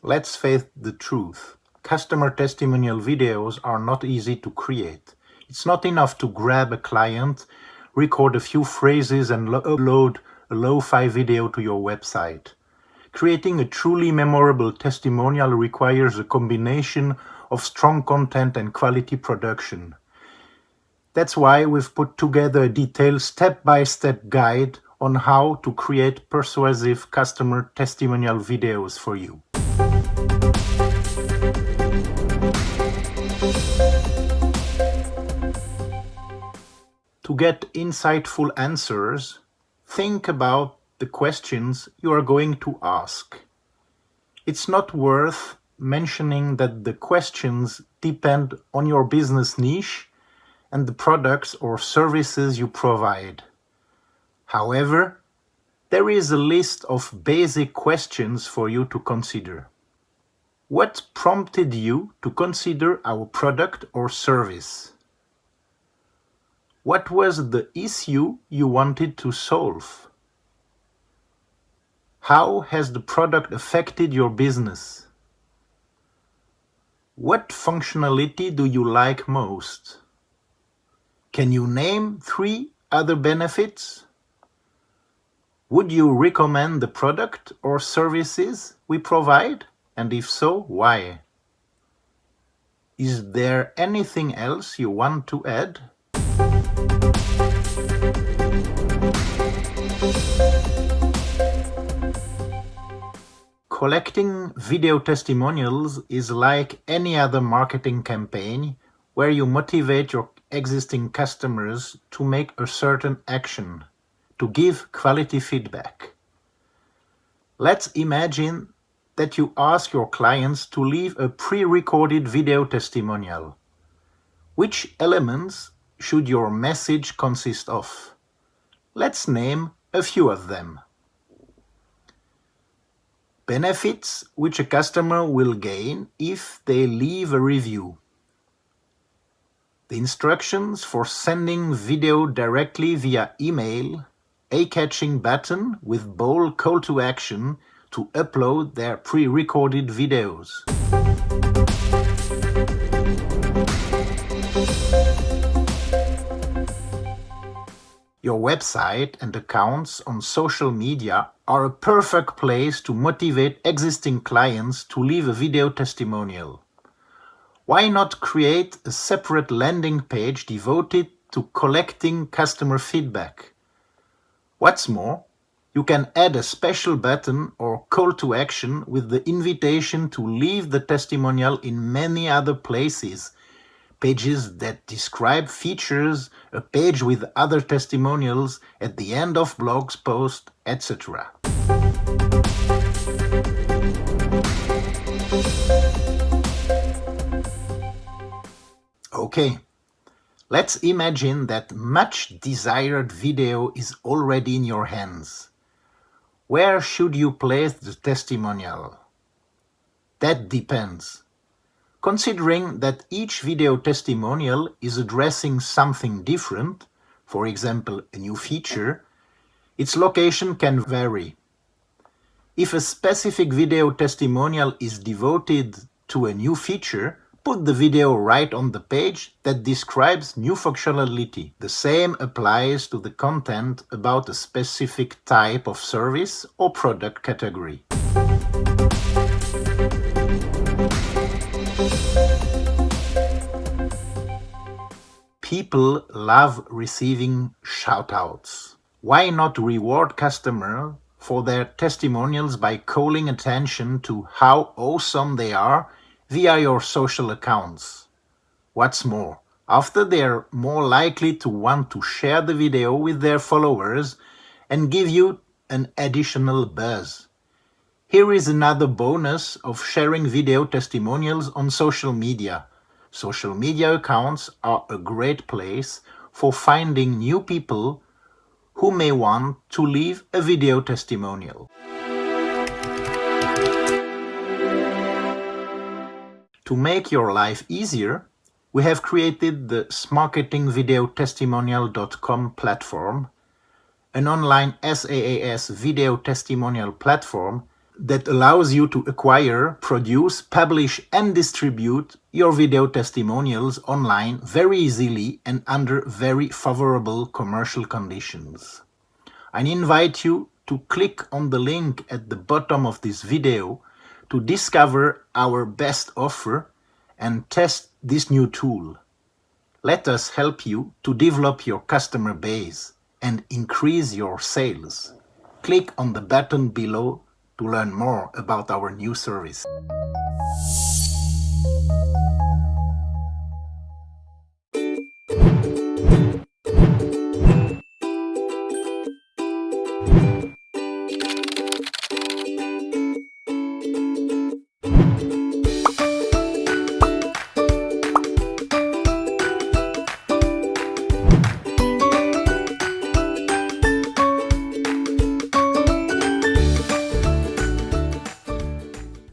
let's face the truth. Customer testimonial videos are not easy to create. It's not enough to grab a client, record a few phrases and upload a lo-fi video to your website. Creating a truly memorable testimonial requires a combination of strong content and quality production. That's why we've put together a detailed step-by-step guide on how to create persuasive customer testimonial videos for you. To get insightful answers, think about the questions you are going to ask. It's not worth mentioning that the questions depend on your business niche and the products or services you provide. However, there is a list of basic questions for you to consider. What prompted you to consider our product or service? What was the issue you wanted to solve? How has the product affected your business? What functionality do you like most? Can you name 3 other benefits? Would you recommend the product or services we provide? And if so, why? Is there anything else you want to add? Collecting video testimonials is like any other marketing campaign where you motivate your existing customers to make a certain action, to give quality feedback. Let's imagine that you ask your clients to leave a pre-recorded video testimonial. Which elements should your message consist of? Let's name a few of them. Benefits which a customer will gain if they leave a review. The instructions for sending video directly via email, a catching button with bold call to action to upload their pre-recorded videos. Your website and accounts on social media are a perfect place to motivate existing clients to leave a video testimonial. Why not create a separate landing page devoted to collecting customer feedback? What's more, you can add a special button or call to action with the invitation to leave the testimonial in many other places. Pages that describe features, a page with other testimonials at the end of blogs posts, etc. Okay, let's imagine that much desired video is already in your hands. Where should you place the testimonial? That depends. Considering that each video testimonial is addressing something different, for example a new feature, its location can vary. If a specific video testimonial is devoted to a new feature, put the video right on the page that describes new functionality. The same applies to the content about a specific type of service or product category. People love receiving shout-outs. Why not reward customers for their testimonials by calling attention to how awesome they are via your social accounts? What's more, after they're more likely to want to share the video with their followers and give you an additional buzz. Here is another bonus of sharing video testimonials on social media. Social media accounts are a great place for finding new people who may want to leave a video testimonial. To make your life easier, we have created the smarketingvideotestimonial.com platform, an online SaaS video testimonial platform that allows you to acquire, produce, publish, and distribute your video testimonials online very easily and under very favorable commercial conditions. I invite you to click on the link at the bottom of this video to discover our best offer and test this new tool. Let us help you to develop your customer base and increase your sales. Click on the button below to learn more about our new service.